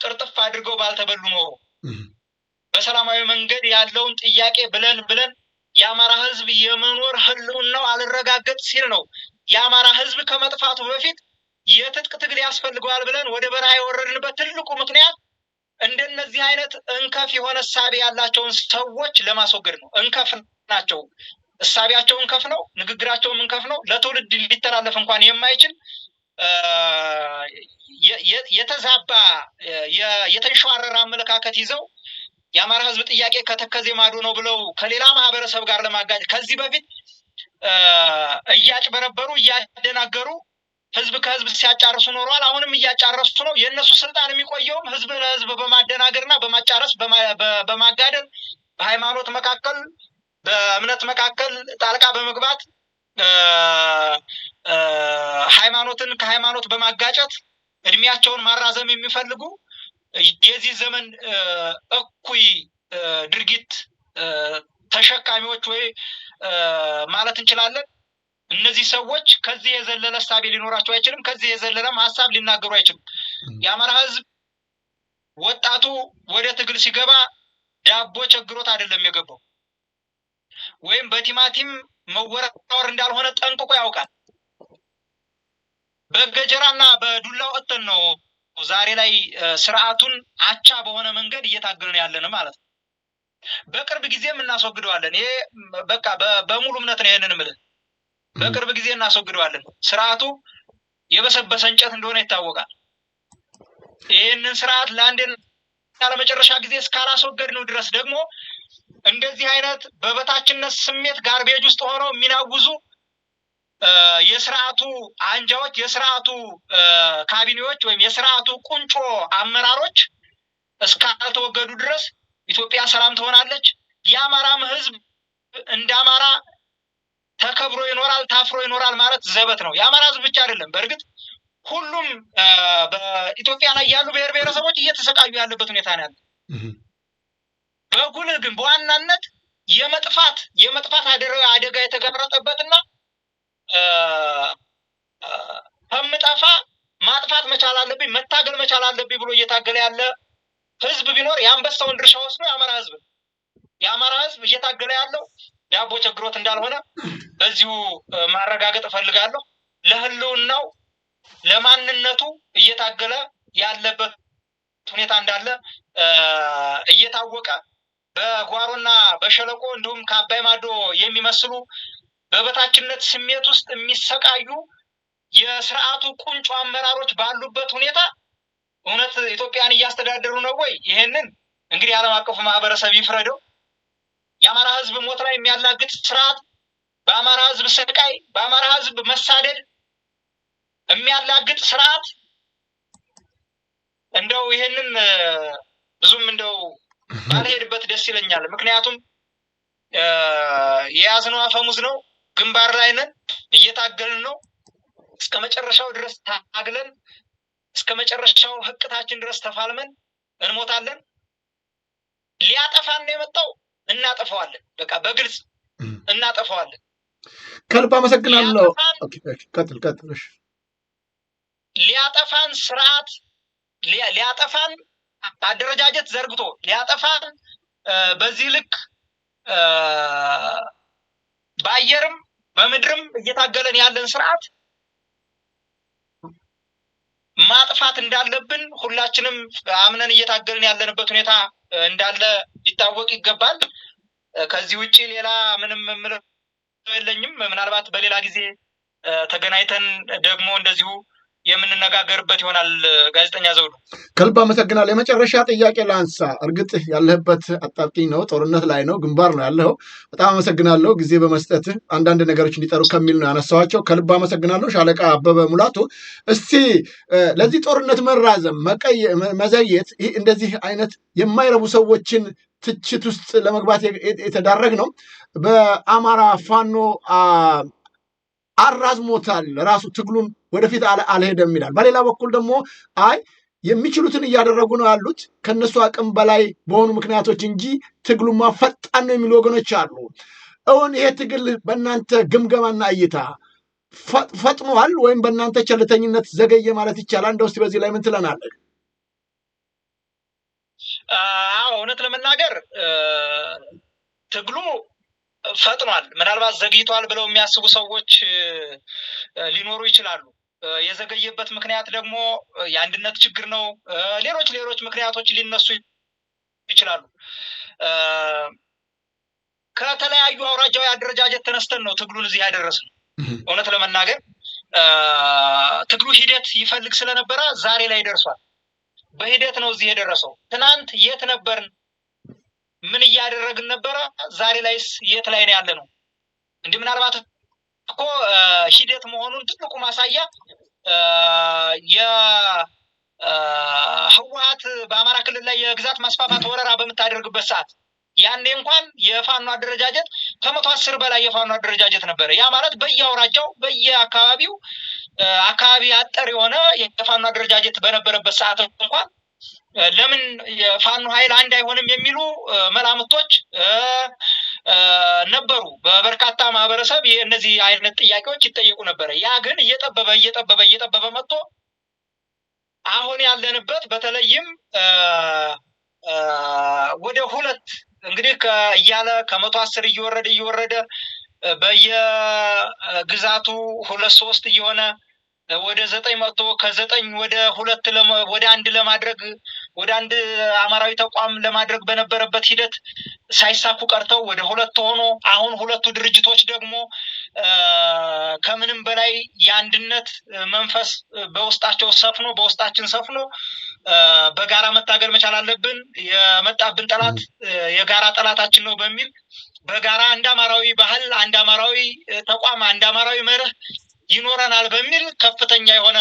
ጥርጥፍ አድርገው ባልተበሉ ኖሮ በሰላማዊ መንገድ ያለውን ጥያቄ ብለን የአማራ ህዝብ የመኖር ህልውናው አልረጋገጥ ሲል ነው የአማራ ህዝብ ከመጥፋቱ በፊት የትጥቅ ትግል ያስፈልገዋል ብለን ወደ በረሃ የወረድንበት ትልቁ ምክንያት እንደነዚህ አይነት እንከፍ የሆነ እሳቤ ያላቸውን ሰዎች ለማስወገድ ነው። እንከፍ ናቸው፣ እሳቤያቸው እንከፍ ነው፣ ንግግራቸው እንከፍ ነው። ለትውልድ ሊተላለፍ እንኳን የማይችል የተዛባ የተንሸዋረረ አመለካከት ይዘው የአማራ ህዝብ ጥያቄ ከተከዜ ማዶ ነው ብለው ከሌላ ማህበረሰብ ጋር ለማጋጨት ከዚህ በፊት እያጭበረበሩ እያደናገሩ ህዝብ ከህዝብ ሲያጫርሱ ኖረዋል። አሁንም እያጫረሱ ነው። የእነሱ ስልጣን የሚቆየውም ህዝብ ለህዝብ በማደናገርና በማጫረስ በማጋደል በሃይማኖት መካከል በእምነት መካከል ጣልቃ በመግባት ሃይማኖትን ከሃይማኖት በማጋጨት እድሜያቸውን ማራዘም የሚፈልጉ የዚህ ዘመን እኩይ ድርጊት ተሸካሚዎች ወይ ማለት እንችላለን። እነዚህ ሰዎች ከዚህ የዘለለ ሀሳብ ሊኖራቸው አይችልም። ከዚህ የዘለለም ሀሳብ ሊናገሩ አይችልም። የአማራ ህዝብ ወጣቱ ወደ ትግል ሲገባ ዳቦ ቸግሮት አይደለም የገባው፣ ወይም በቲማቲም መወራወር እንዳልሆነ ጠንቅቆ ያውቃል። በገጀራና በዱላው ወጥተን ነው ዛሬ ላይ ስርዓቱን አቻ በሆነ መንገድ እየታገልን ያለን ማለት ነው። በቅርብ ጊዜም እናስወግደዋለን። ይሄ በቃ በሙሉ እምነት ነው ይሄንን ምልን በቅርብ ጊዜ እናስወግደዋለን። ስርዓቱ የበሰበሰ እንጨት እንደሆነ ይታወቃል። ይሄንን ስርዓት ለአንዴና ለመጨረሻ ጊዜ እስካላስወገድነው ድረስ ደግሞ እንደዚህ አይነት በበታችነት ስሜት ጋርቤጅ ውስጥ ሆነው የሚናውዙ የስርዓቱ አንጃዎች፣ የስርዓቱ ካቢኔዎች ወይም የስርዓቱ ቁንጮ አመራሮች እስካልተወገዱ ድረስ ኢትዮጵያ ሰላም ትሆናለች። የአማራም ህዝብ እንደ አማራ ተከብሮ ይኖራል፣ ታፍሮ ይኖራል ማለት ዘበት ነው። የአማራ ህዝብ ብቻ አይደለም። በእርግጥ ሁሉም በኢትዮጵያ ላይ ያሉ ብሔር ብሔረሰቦች እየተሰቃዩ ያለበት ሁኔታ ነው ያለው። በጉልህ ግን በዋናነት የመጥፋት አደጋ የተጋረጠበትና ከምጠፋ ማጥፋት መቻል አለብኝ መታገል መቻል አለብኝ ብሎ እየታገለ ያለ ህዝብ ቢኖር የአንበሳውን ድርሻ ወስዶ የአማራ ህዝብ የአማራ ህዝብ እየታገለ ያለው ዳቦ ቸግሮት እንዳልሆነ በዚሁ ማረጋገጥ እፈልጋለሁ። ለህልውናው ለማንነቱ እየታገለ ያለበት ሁኔታ እንዳለ እየታወቀ በጓሮና በሸለቆ እንዲሁም ከአባይ ማዶ የሚመስሉ በበታችነት ስሜት ውስጥ የሚሰቃዩ የስርዓቱ ቁንጮ አመራሮች ባሉበት ሁኔታ እውነት ኢትዮጵያን እያስተዳደሩ ነው ወይ? ይሄንን እንግዲህ ዓለም አቀፉ ማህበረሰብ ይፍረደው። የአማራ ህዝብ ሞት ላይ የሚያላግጥ ስርዓት፣ በአማራ ህዝብ ስቃይ፣ በአማራ ህዝብ መሳደድ የሚያላግጥ ስርዓት እንደው ይሄንን ብዙም እንደው ባልሄድበት ደስ ይለኛል። ምክንያቱም የያዝነው አፈሙዝ ነው፣ ግንባር ላይ ነን፣ እየታገልን ነው። እስከ መጨረሻው ድረስ ታግለን እስከ መጨረሻው ህቅታችን ድረስ ተፋልመን እንሞታለን። ሊያጠፋን ነው የመጣው፣ እናጠፋዋለን። በቃ በግልጽ እናጠፋዋለን። ከልብ አመሰግናለሁ። ኦኬ ቀጥል። እሺ ሊያጠፋን ስርዓት ሊያጠፋን አደረጃጀት ዘርግቶ ሊያጠፋን በዚህ ልክ በአየርም በምድርም እየታገለን ያለን ስርዓት ማጥፋት እንዳለብን ሁላችንም አምነን እየታገልን ያለንበት ሁኔታ እንዳለ ሊታወቅ ይገባል። ከዚህ ውጪ ሌላ ምንም የለኝም። ምናልባት በሌላ ጊዜ ተገናኝተን ደግሞ እንደዚሁ የምንነጋገርበት ይሆናል። ጋዜጠኛ ዘውዱ ከልብ አመሰግናለሁ። የመጨረሻ ጥያቄ ላንሳ። እርግጥ ያለህበት አጣብቂኝ ነው፣ ጦርነት ላይ ነው፣ ግንባር ነው ያለው። በጣም አመሰግናለሁ ጊዜ በመስጠት አንዳንድ ነገሮች እንዲጠሩ ከሚል ነው ያነሳኋቸው። ከልብ አመሰግናለሁ። ሻለቃ አበበ ሙላቱ፣ እስቲ ለዚህ ጦርነት መራዘም መዘየት እንደዚህ አይነት የማይረቡ ሰዎችን ትችት ውስጥ ለመግባት የተዳረግ ነው በአማራ ፋኖ አራዝሞታል፣ ራሱ ትግሉን ወደፊት አልሄደም ይላል። በሌላ በኩል ደግሞ አይ የሚችሉትን እያደረጉ ነው ያሉት ከነሱ አቅም በላይ በሆኑ ምክንያቶች እንጂ ትግሉማ ፈጣን ነው የሚሉ ወገኖች አሉ። እውን ይሄ ትግል በእናንተ ግምገማና እይታ ፈጥኗል ወይም በእናንተ ቸልተኝነት ዘገየ ማለት ይቻላል? እንደው እስቲ በዚህ ላይ ምን ትለናለህ? አዎ እውነት ለመናገር ትግሉ ፈጥኗል። ምናልባት ዘግይቷል ብለው የሚያስቡ ሰዎች ሊኖሩ ይችላሉ። የዘገየበት ምክንያት ደግሞ የአንድነት ችግር ነው። ሌሎች ምክንያቶች ሊነሱ ይችላሉ። ከተለያዩ አውራጃዊ አደረጃጀት ተነስተን ነው ትግሉን እዚህ ያደረስነው። እውነት ለመናገር ትግሉ ሂደት ይፈልግ ስለነበረ ዛሬ ላይ ደርሷል። በሂደት ነው እዚህ የደረሰው። ትናንት የት ነበርን? ምን እያደረግን ነበረ? ዛሬ ላይስ የት ላይ ነው ያለነው? እንዲህ ምናልባት እኮ ሂደት መሆኑን ትልቁ ማሳያ የህወሓት በአማራ ክልል ላይ የግዛት ማስፋፋት ወረራ በምታደርግበት ሰዓት ያኔ እንኳን የፋኖ አደረጃጀት ከ110 በላይ የፋኖ አደረጃጀት ነበረ። ያ ማለት በየአውራጃው በየአካባቢው አካባቢ አጠር የሆነ የፋኖ አደረጃጀት በነበረበት ሰዓት እንኳን ለምን የፋኖ ኃይል አንድ አይሆንም የሚሉ መላምቶች ነበሩ። በበርካታ ማህበረሰብ እነዚህ አይነት ጥያቄዎች ይጠየቁ ነበረ። ያ ግን እየጠበበ መጥቶ አሁን ያለንበት በተለይም ወደ ሁለት እንግዲህ ከ110 እየወረደ በየግዛቱ 2-3 እየሆነ ወደ 9 መጥቶ ከ9 ወደ 2 ወደ 1 ለማድረግ ወደ 1 አማራዊ ተቋም ለማድረግ በነበረበት ሂደት ሳይሳኩ ቀርተው ወደ 2 ሆኖ አሁን ሁለቱ ድርጅቶች ደግሞ ከምንም በላይ የአንድነት መንፈስ በውስጣችን ሰፍኖ በጋራ መታገል መቻል አለብን፣ የመጣብን ጠላት የጋራ ጠላታችን ነው በሚል በጋራ አንድ አማራዊ ባህል፣ አንድ አማራዊ ተቋም፣ አንድ አማራዊ መርህ ይኖረናል በሚል ከፍተኛ የሆነ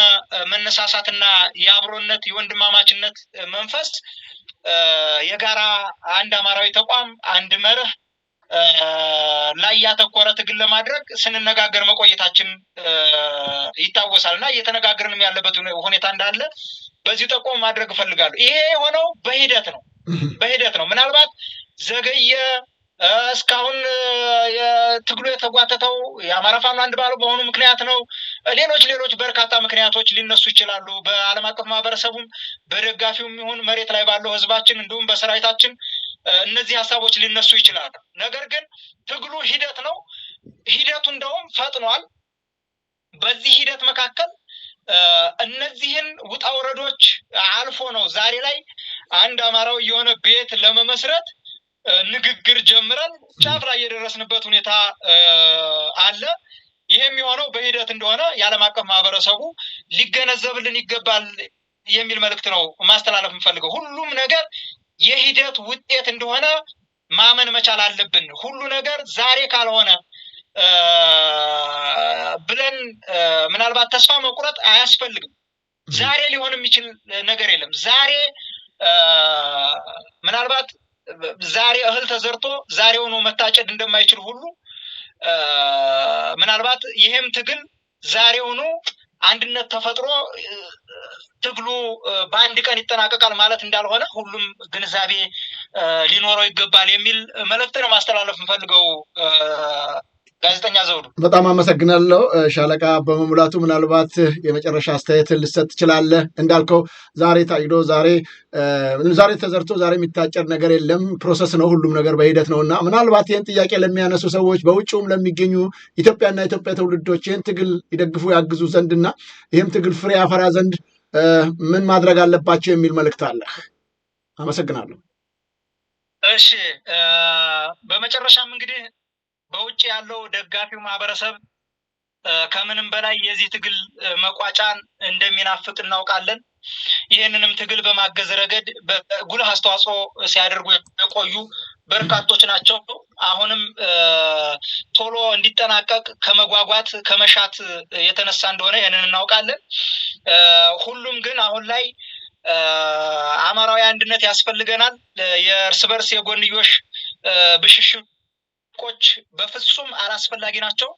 መነሳሳትና የአብሮነት የወንድማማችነት መንፈስ የጋራ አንድ አማራዊ ተቋም አንድ መርህ ላይ ያተኮረ ትግል ለማድረግ ስንነጋገር መቆየታችን ይታወሳልና እየተነጋገርንም ያለበት ሁኔታ እንዳለ በዚህ ጠቆም ማድረግ እፈልጋለሁ። ይሄ የሆነው በሂደት ነው። ምናልባት ዘገየ እስካሁን የትግሉ የተጓተተው የአማራ ፋኖ አንድ ባለው በሆኑ ምክንያት ነው። ሌሎች በርካታ ምክንያቶች ሊነሱ ይችላሉ። በዓለም አቀፍ ማህበረሰቡም በደጋፊውም ይሁን መሬት ላይ ባለው ህዝባችን እንዲሁም በሰራዊታችን እነዚህ ሐሳቦች ሊነሱ ይችላሉ። ነገር ግን ትግሉ ሂደት ነው። ሂደቱ እንደውም ፈጥኗል። በዚህ ሂደት መካከል እነዚህን ውጣ ውረዶች አልፎ ነው ዛሬ ላይ አንድ አማራው የሆነ ቤት ለመመስረት ንግግር ጀምረን ጫፍ ላይ የደረስንበት ሁኔታ አለ። ይሄም የሆነው በሂደት እንደሆነ የዓለም አቀፍ ማህበረሰቡ ሊገነዘብልን ይገባል የሚል መልእክት ነው ማስተላለፍ የምፈልገው። ሁሉም ነገር የሂደት ውጤት እንደሆነ ማመን መቻል አለብን። ሁሉ ነገር ዛሬ ካልሆነ ብለን ምናልባት ተስፋ መቁረጥ አያስፈልግም። ዛሬ ሊሆን የሚችል ነገር የለም። ዛሬ ምናልባት ዛሬ እህል ተዘርቶ ዛሬውኑ መታጨድ እንደማይችል ሁሉ ምናልባት ይሄም ትግል ዛሬውኑ አንድነት ተፈጥሮ ትግሉ በአንድ ቀን ይጠናቀቃል ማለት እንዳልሆነ ሁሉም ግንዛቤ ሊኖረው ይገባል የሚል መልእክት ነው ማስተላለፍ የምፈልገው። ጋዜጠኛ ዘውዱ በጣም አመሰግናለሁ። ሻለቃ በመሙላቱ ምናልባት የመጨረሻ አስተያየት ልሰጥ ትችላለህ። እንዳልከው ዛሬ ታጭዶ ዛሬ ተዘርቶ ዛሬ የሚታጨድ ነገር የለም። ፕሮሰስ ነው፣ ሁሉም ነገር በሂደት ነውና ምናልባት ይህን ጥያቄ ለሚያነሱ ሰዎች በውጭውም ለሚገኙ ኢትዮጵያና ኢትዮጵያ ትውልዶች ይህን ትግል ይደግፉ ያግዙ ዘንድና ይህም ትግል ፍሬ ያፈራ ዘንድ ምን ማድረግ አለባቸው የሚል መልእክት አለ? አመሰግናለሁ። እሺ፣ በመጨረሻም እንግዲህ በውጭ ያለው ደጋፊው ማህበረሰብ ከምንም በላይ የዚህ ትግል መቋጫን እንደሚናፍቅ እናውቃለን። ይህንንም ትግል በማገዝ ረገድ በጉልህ አስተዋጽኦ ሲያደርጉ የቆዩ በርካቶች ናቸው። አሁንም ቶሎ እንዲጠናቀቅ ከመጓጓት ከመሻት የተነሳ እንደሆነ ይህንን እናውቃለን። ሁሉም ግን አሁን ላይ አማራዊ አንድነት ያስፈልገናል። የእርስ በርስ የጎንዮሽ ብሽሽቆች በፍጹም አላስፈላጊ ናቸው።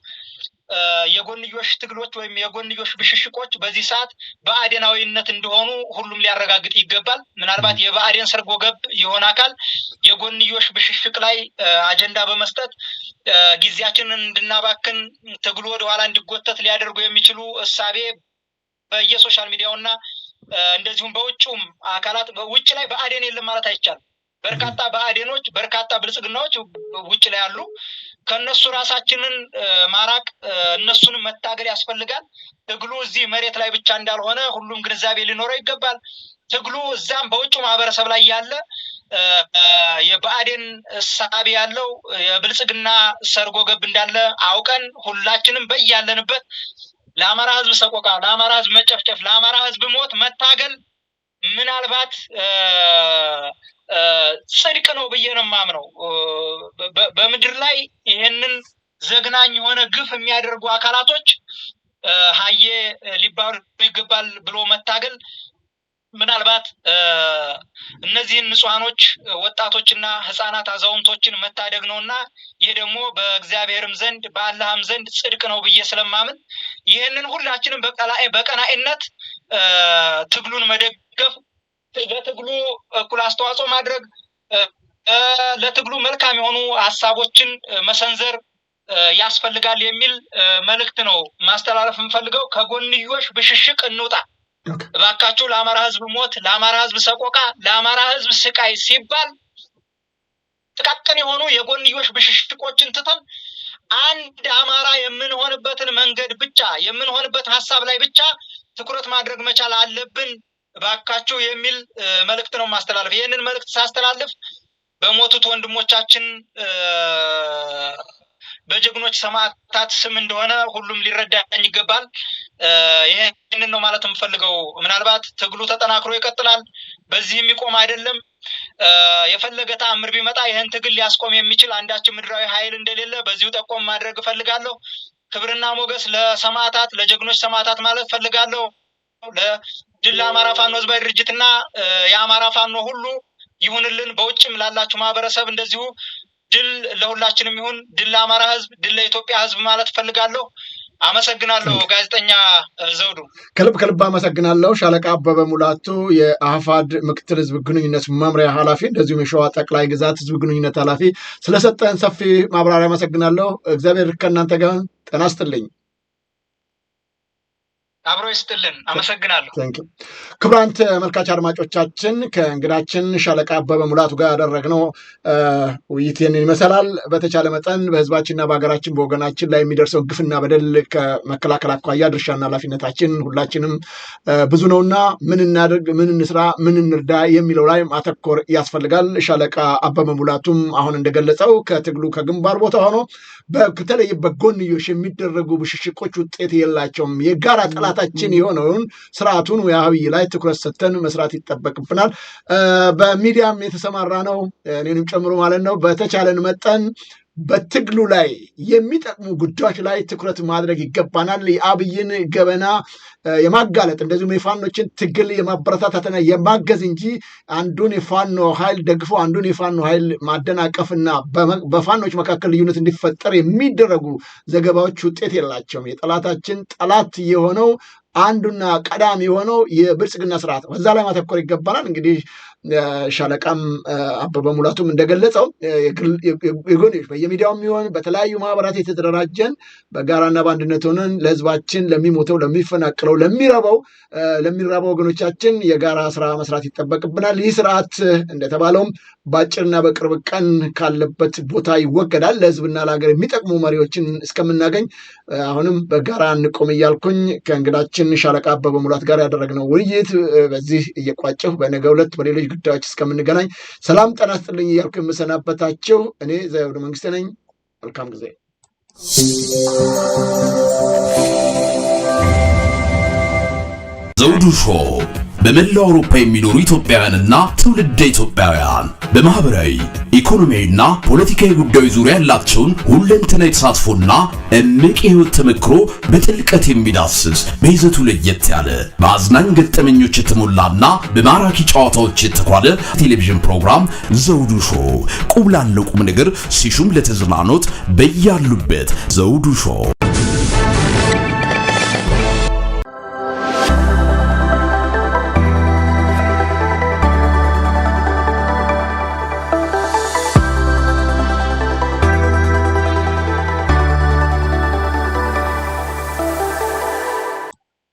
የጎንዮሽ ትግሎች ወይም የጎንዮሽ ብሽሽቆች በዚህ ሰዓት በአዴናዊነት እንደሆኑ ሁሉም ሊያረጋግጥ ይገባል። ምናልባት የብአዴን ሰርጎ ገብ የሆነ አካል የጎንዮሽ ብሽሽቅ ላይ አጀንዳ በመስጠት ጊዜያችንን እንድናባክን ትግሉ ወደኋላ እንዲጎተት ሊያደርጉ የሚችሉ እሳቤ በየሶሻል ሚዲያውና እንደዚሁም በውጭም አካላት ውጭ ላይ ብአዴን የለም ማለት አይቻልም። በርካታ ብአዴኖች በርካታ ብልጽግናዎች ውጭ ላይ አሉ። ከነሱ ራሳችንን ማራቅ እነሱን መታገል ያስፈልጋል። ትግሉ እዚህ መሬት ላይ ብቻ እንዳልሆነ ሁሉም ግንዛቤ ሊኖረው ይገባል። ትግሉ እዛም በውጭ ማህበረሰብ ላይ ያለ የብአዴን እሳቤ ያለው የብልጽግና ሰርጎ ገብ እንዳለ አውቀን ሁላችንም በያለንበት ለአማራ ህዝብ ሰቆቃ፣ ለአማራ ህዝብ መጨፍጨፍ፣ ለአማራ ህዝብ ሞት መታገል ምናልባት ጽድቅ ነው ብዬ ነው የማምነው። በምድር ላይ ይሄንን ዘግናኝ የሆነ ግፍ የሚያደርጉ አካላቶች ሀዬ ሊባሉ ይገባል ብሎ መታገል ምናልባት እነዚህን ንጹሃኖች ወጣቶችና ህፃናት አዛውንቶችን መታደግ ነውና ይሄ ደግሞ በእግዚአብሔርም ዘንድ በአላህም ዘንድ ጽድቅ ነው ብዬ ስለማምን ይህንን ሁላችንም በቀናኢነት ትግሉን መደገፍ፣ ለትግሉ እኩል አስተዋጽኦ ማድረግ፣ ለትግሉ መልካም የሆኑ ሀሳቦችን መሰንዘር ያስፈልጋል የሚል መልእክት ነው ማስተላለፍ የምፈልገው። ከጎንዮሽ ብሽሽቅ እንውጣ እባካችሁ። ለአማራ ህዝብ ሞት፣ ለአማራ ህዝብ ሰቆቃ፣ ለአማራ ህዝብ ስቃይ ሲባል ጥቃቅን የሆኑ የጎንዮሽ ብሽሽቆችን ትተን አንድ አማራ የምንሆንበትን መንገድ ብቻ የምንሆንበትን ሀሳብ ላይ ብቻ ትኩረት ማድረግ መቻል አለብን እባካችሁ የሚል መልእክት ነው ማስተላለፍ። ይህንን መልእክት ሳስተላልፍ በሞቱት ወንድሞቻችን በጀግኖች ሰማዕታት ስም እንደሆነ ሁሉም ሊረዳኝ ይገባል። ይሄንን ነው ማለት የምፈልገው። ምናልባት ትግሉ ተጠናክሮ ይቀጥላል። በዚህ የሚቆም አይደለም። የፈለገ ተአምር ቢመጣ ይህን ትግል ሊያስቆም የሚችል አንዳችን ምድራዊ ኃይል እንደሌለ በዚሁ ጠቆም ማድረግ እፈልጋለሁ። ክብርና ሞገስ ለሰማዕታት፣ ለጀግኖች ሰማዕታት ማለት እፈልጋለሁ። ለድል አማራ ፋኖ ህዝባዊ ድርጅትና የአማራ ፋኖ ሁሉ ይሁንልን። በውጭም ላላችሁ ማህበረሰብ እንደዚሁ ድል ለሁላችንም ይሁን። ድል ለአማራ ህዝብ፣ ድል ለኢትዮጵያ ህዝብ ማለት እፈልጋለሁ። አመሰግናለሁ። ጋዜጠኛ ዘውዱ ከልብ አመሰግናለሁ። ሻለቃ አበበ ሙላቱ የአፋድ ምክትል ህዝብ ግንኙነት መምሪያ ኃላፊ እንደዚሁም የሸዋ ጠቅላይ ግዛት ህዝብ ግንኙነት ኃላፊ ስለሰጠን ሰፊ ማብራሪያ አመሰግናለሁ። እግዚአብሔር ከእናንተ ጋር ጤና ይስጥልኝ። አብሮ ይስጥልን። አመሰግናለሁ። ክቡራን ተመልካች አድማጮቻችን ከእንግዳችን ሻለቃ አበበ ሙላቱ ጋር ያደረግነው ውይይት ይህንን ይመስላል። በተቻለ መጠን በህዝባችንና በሀገራችን በወገናችን ላይ የሚደርሰው ግፍና በደል ከመከላከል አኳያ ድርሻና ኃላፊነታችን ሁላችንም ብዙ ነውና ምን እናድርግ፣ ምን እንስራ፣ ምን እንርዳ የሚለው ላይ ማተኮር ያስፈልጋል። ሻለቃ አበበ ሙላቱም አሁን እንደገለጸው ከትግሉ ከግንባር ቦታ ሆኖ በተለይ በጎንዮሽ የሚደረጉ ብሽሽቆች ውጤት የላቸውም። የጋራ ጠላታችን የሆነውን ስርዓቱን የአብይ ላይ ትኩረት ሰጥተን መስራት ይጠበቅብናል። በሚዲያም የተሰማራ ነው እኔንም ጨምሮ ማለት ነው። በተቻለን መጠን በትግሉ ላይ የሚጠቅሙ ጉዳዮች ላይ ትኩረት ማድረግ ይገባናል። የአብይን ገበና የማጋለጥ እንደዚሁም የፋኖችን ትግል የማበረታታትና የማገዝ እንጂ አንዱን የፋኖ ኃይል ደግፎ አንዱን የፋኖ ኃይል ማደናቀፍና በፋኖች መካከል ልዩነት እንዲፈጠር የሚደረጉ ዘገባዎች ውጤት የላቸውም። የጠላታችን ጠላት የሆነው አንዱና ቀዳሚ የሆነው የብልጽግና ስርዓት በዛ ላይ ማተኮር ይገባናል። እንግዲህ ሻለቃም አበበ ሙላቱም እንደገለጸው የጎንዮሽ በየሚዲያው የሚሆን በተለያዩ ማህበራት የተደራጀን በጋራና በአንድነት ሆነን ለህዝባችን ለሚሞተው፣ ለሚፈናቅለው፣ ለሚራበው ወገኖቻችን የጋራ ስራ መስራት ይጠበቅብናል። ይህ ስርዓት እንደተባለውም በአጭርና በቅርብ ቀን ካለበት ቦታ ይወገዳል። ለህዝብና ለሀገር የሚጠቅሙ መሪዎችን እስከምናገኝ አሁንም በጋራ እንቆም እያልኩኝ ከእንግዳችን ሻለቃ አበበ ሙላት ጋር ያደረግነው ውይይት በዚህ እየቋጨሁ በነገው ዕለት በሌሎች ጉዳዮች እስከምንገናኝ ሰላም ጤና ይስጥልኝ እያልኩ የምሰናበታቸው እኔ ዘውዱ መንግስቴ ነኝ። መልካም ጊዜ። ዘውዱ ሾው በመላው አውሮፓ የሚኖሩ ኢትዮጵያውያንና ትውልደ ኢትዮጵያውያን በማህበራዊ ኢኮኖሚያዊና ፖለቲካዊ ጉዳዮች ዙሪያ ያላቸውን ሁለንተናዊ ተሳትፎና እምቅ የህይወት ተመክሮ በጥልቀት የሚዳስስ በይዘቱ ለየት ያለ በአዝናኝ ገጠመኞች የተሞላና በማራኪ ጨዋታዎች የተኳለ ቴሌቪዥን ፕሮግራም ዘውዱ ሾው። ቁም ላለው ቁም ነገር ሲሹም ለተዝናኖት በያሉበት ዘውዱ ሾው